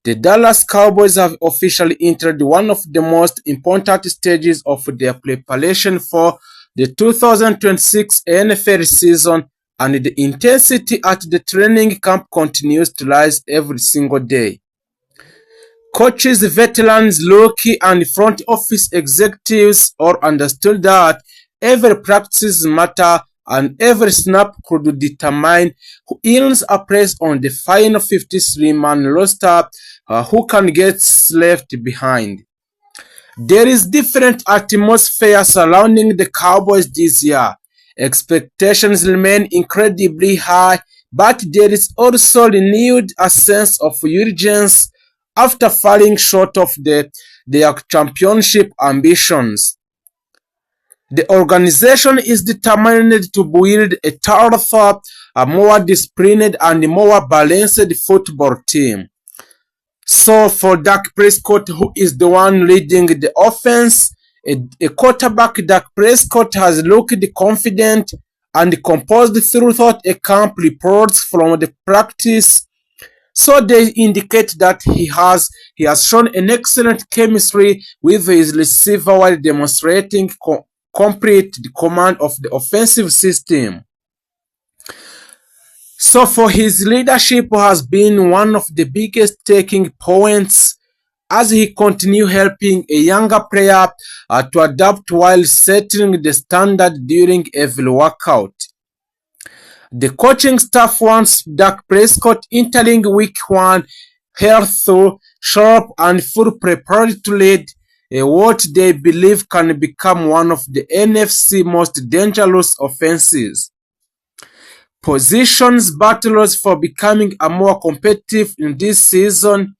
The Dallas Cowboys have officially entered one of the most important stages of their preparation for the 2026 NFL season, and the intensity at the training camp continues to rise every single day. Coaches, veterans, rookie, and front office executives all understood that every practice matters and every snap could determine who earns a place on the final 53-man roster, who can get left behind. There is different atmosphere surrounding the Cowboys this year. Expectations remain incredibly high, but there is also renewed a sense of urgency after falling short of their championship ambitions. The organization is determined to build a tougher, a more disciplined, and more balanced football team. So for Dak Prescott, who is the one leading the offense, a quarterback, Dak Prescott has looked confident and composed throughout a camp. Reports from the practice so they indicate that he has shown an excellent chemistry with his receiver while demonstrating complete command of the offensive system. So for his leadership has been one of the biggest taking points as he continues helping a younger player to adapt while setting the standard during every workout. The coaching staff wants Dak Prescott entering week 1 healthy, sharp, and full prepared to lead what they believe can become one of the NFC most dangerous offenses. Positions battles for becoming a more competitive in this season.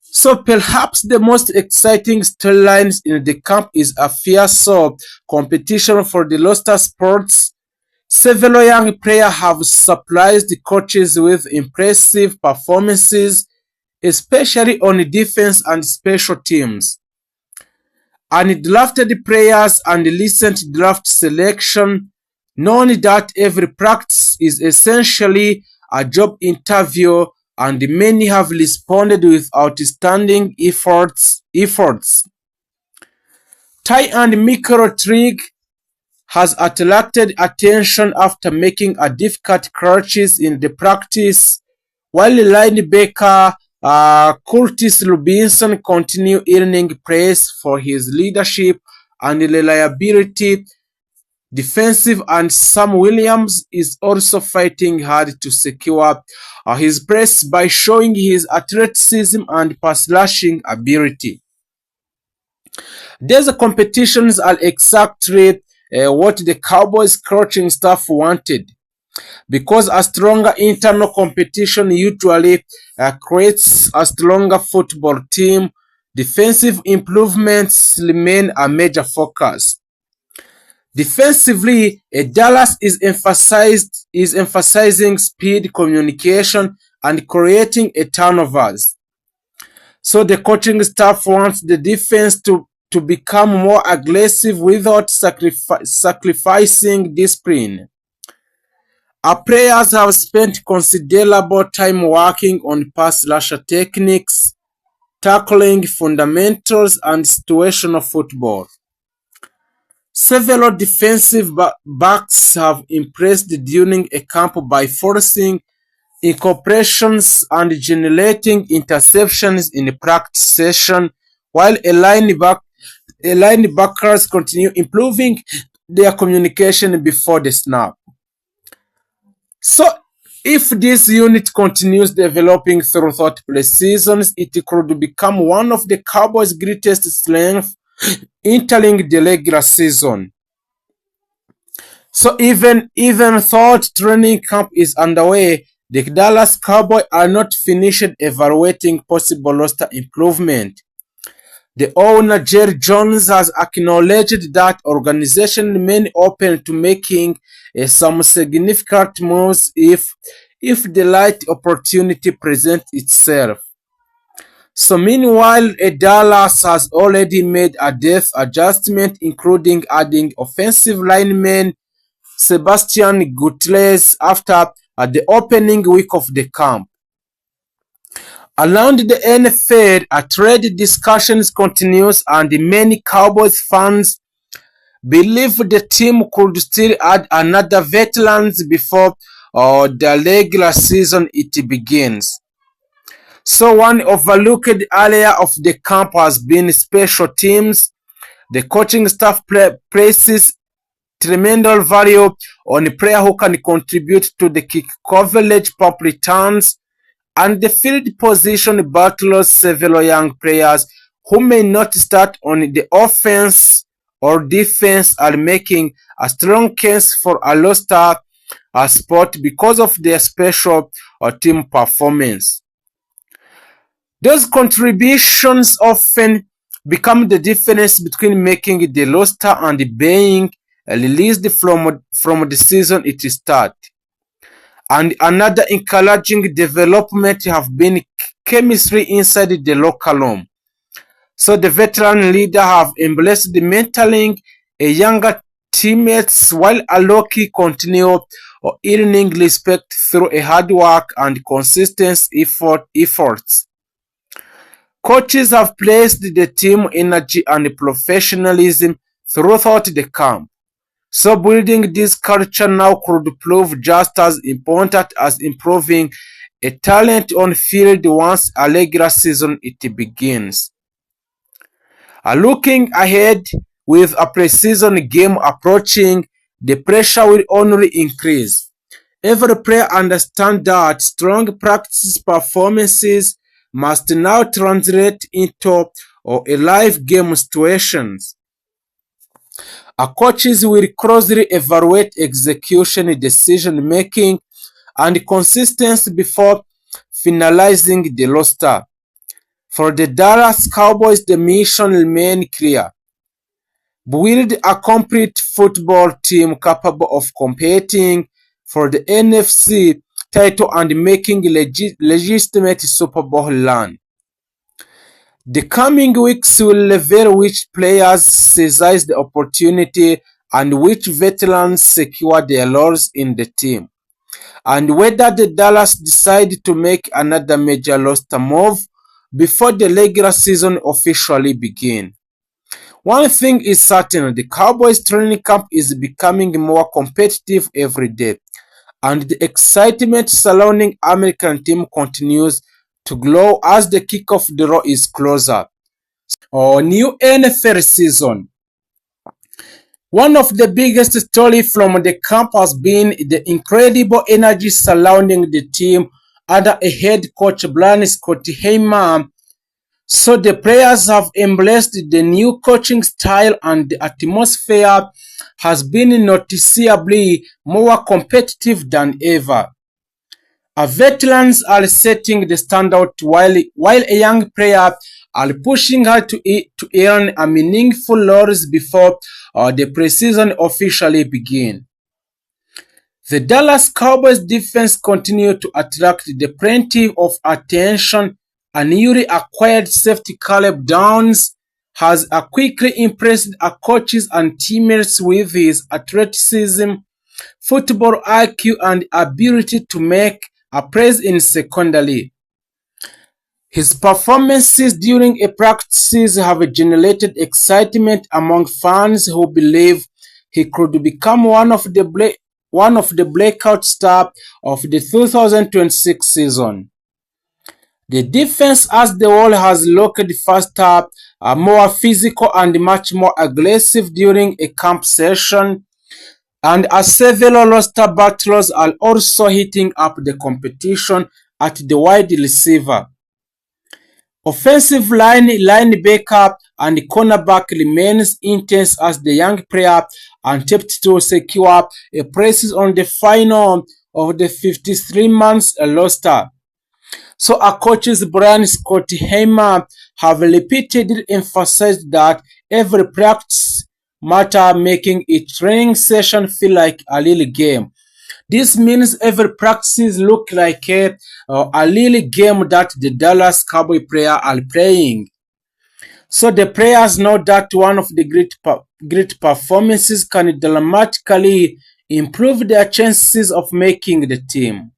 So perhaps the most exciting storylines in the camp is a fierce competition for the roster spots. Several young players have surprised the coaches with impressive performances, especially on defense and special teams. Undrafted players and recent draft selection, knowing that every practice is essentially a job interview, and many have responded with outstanding efforts. Ty and Mikro Trigg has attracted attention after making a difficult catches in the practice, while linebacker Curtis Robinson continues earning praise for his leadership and reliability. Defensive and Sam Williams is also fighting hard to secure his place by showing his athleticism and pass rushing ability. These competitions are exactly what the Cowboys coaching staff wanted, because a stronger internal competition usually creates a stronger football team. Defensive improvements remain a major focus. Defensively, Dallas is emphasizing speed, communication, and creating turnovers. So the coaching staff wants the defense to become more aggressive without sacrificing discipline. Our players have spent considerable time working on pass rusher techniques, tackling fundamentals, and situational football. Several defensive backs have impressed during a camp by forcing incompletions and generating interceptions in a practice session, while linebackers continue improving their communication before the snap. So, if this unit continues developing throughout pre-seasons, it could become one of the Cowboys' greatest strengths entering the regular season. So even though training camp is underway, the Dallas Cowboys are not finished evaluating possible roster improvement. The owner, Jerry Jones, has acknowledged that organization remain open to making some significant moves if the right opportunity presents itself. So meanwhile, Dallas has already made a depth adjustment, including adding offensive lineman Sebastian Gutierrez after the opening week of the camp. Around the NFL, trade discussions continues and many Cowboys fans believe the team could still add another veterans before the regular season it begins. So one overlooked area of the camp has been special teams. The coaching staff places tremendous value on a player who can contribute to the kick coverage, punt returns, and the field position battles. Several young players who may not start on the offense or defense are making a strong case for a roster spot because of their special team performance. Those contributions often become the difference between making the roster and being released from the season it starts. And another encouraging development have been chemistry inside the locker room. So the veteran leader have embraced the mentoring a younger teammates while Aloki continue earning respect through a hard work and consistent efforts. Coaches have placed the team energy and professionalism throughout the camp. So building this culture now could prove just as important as improving a talent on field once a regular season it begins. Looking ahead, with a preseason game approaching, the pressure will only increase. Every player understands that strong practice performances must now translate into a live game situations. Coaches will closely evaluate execution, decision making, and consistency before finalizing the roster. For the Dallas Cowboys, the mission remains clear: build a complete football team capable of competing for the NFC title and making legitimate Super Bowl run. The coming weeks will reveal which players seize the opportunity and which veterans secure their roles in the team, and whether the Dallas decide to make another major roster move before the regular season officially begins. One thing is certain: the Cowboys training camp is becoming more competitive every day, and the excitement surrounding American team continues to grow as the kickoff draw is closer. New NFL season. One of the biggest stories from the camp has been the incredible energy surrounding the team under a head coach Brian Scott Heyman. So the players have embraced the new coaching style and the atmosphere has been noticeably more competitive than ever. Veterans are setting the standard while a young player are pushing hard to earn a meaningful roles before the preseason officially begins. The Dallas Cowboys defense continue to attract the plenty of attention. A newly acquired safety Caleb Downs has quickly impressed coaches and teammates with his athleticism, football IQ, and ability to make plays in secondary. His performances during a practices have generated excitement among fans who believe he could become one of the breakout stars of the 2026 season. The defense as the whole has looked faster, more physical, and much more aggressive during a camp session, and as several roster battles are also heating up the competition at the wide receiver. Offensive line, linebacker, and cornerback remains intense as the young player attempts to secure a place on the final of the 53 months roster. So our coaches Brian Scott Heyman have repeatedly emphasized that every practice matter, making each training session feel like a real game. This means every practice look like a real game that the Dallas Cowboy players are playing. So the players know that one of the great performances can dramatically improve their chances of making the team.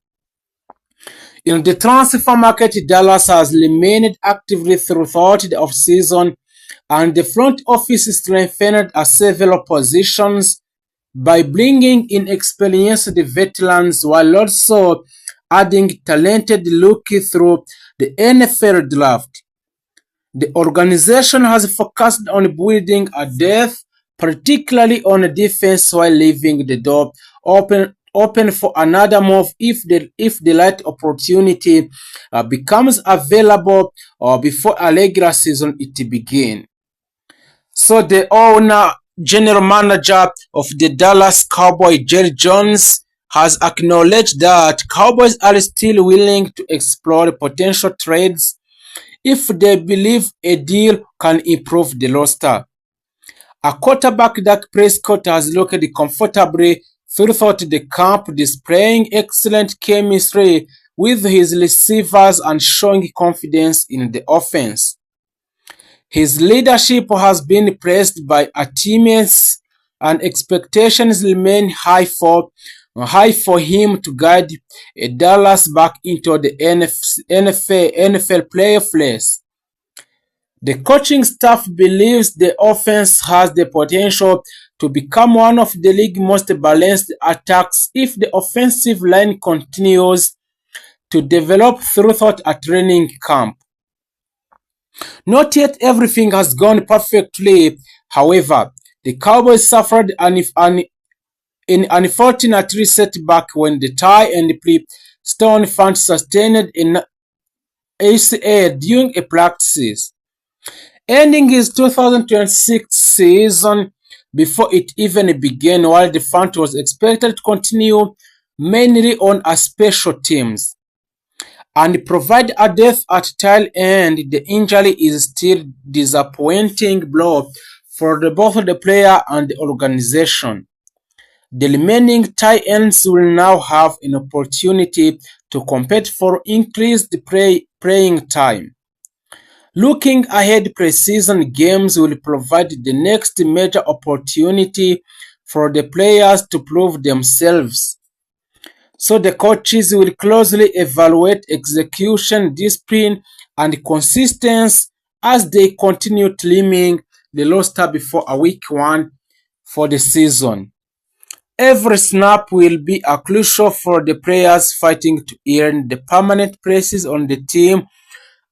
In the transfer market, Dallas has remained actively throughout the offseason, and the front office strengthened at several positions by bringing in experienced veterans while also adding talented rookies through the NFL draft. The organization has focused on building a depth, particularly on defense, while leaving the door open for another move if the right opportunity becomes available before a regular season it begins. So the owner, general manager of the Dallas Cowboys, Jerry Jones, has acknowledged that Cowboys are still willing to explore potential trades if they believe a deal can improve the roster. A quarterback, Dak Prescott, has looked comfortably throughout the camp, displaying excellent chemistry with his receivers and showing confidence in the offense. His leadership has been praised by teammates, and expectations remain high for him to guide Dallas back into the NFL playoff race. The coaching staff believes the offense has the potential to become one of the league's most balanced attacks if the offensive line continues to develop throughout a training camp. Not yet everything has gone perfectly, however. The Cowboys suffered an unfortunate setback when the tie and Stone fans sustained an ACL during a practice, ending his 2026 season before it even began, while the front was expected to continue mainly on a special teams and provide a depth at tail end. The injury is still disappointing blow for both the player and the organization. The remaining tight ends will now have an opportunity to compete for increased playing time. Looking ahead, preseason games will provide the next major opportunity for the players to prove themselves. So the coaches will closely evaluate execution, discipline, and consistency as they continue trimming the roster before a week 1 for the season. Every snap will be crucial for the players fighting to earn the permanent places on the team,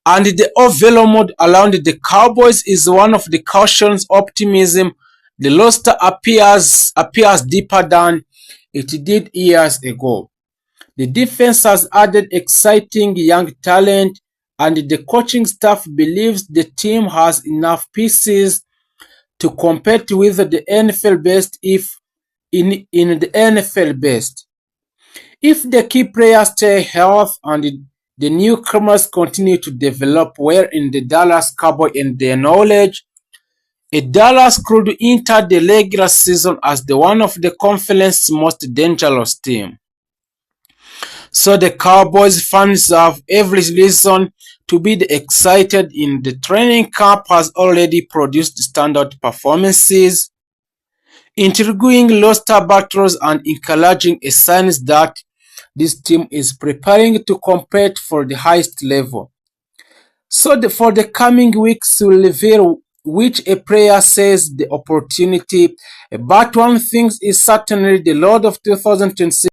and the overall mood around the Cowboys is one of the cautious optimism. The roster appears deeper than it did years ago. The defense has added exciting young talent, and the coaching staff believes the team has enough pieces to compete with the NFL best in the NFL best. If the key players stay healthy and the newcomers continue to develop well in the Dallas Cowboys and their knowledge, Dallas could enter the regular season as the one of the conference's most dangerous team. So the Cowboys fans have every reason to be excited. In the training camp has already produced standout performances, intriguing roster battles, and encouraging signs that this team is preparing to compete for the highest level. So for the coming weeks will reveal which a player says the opportunity. But one thing is certainly the Lord of 2026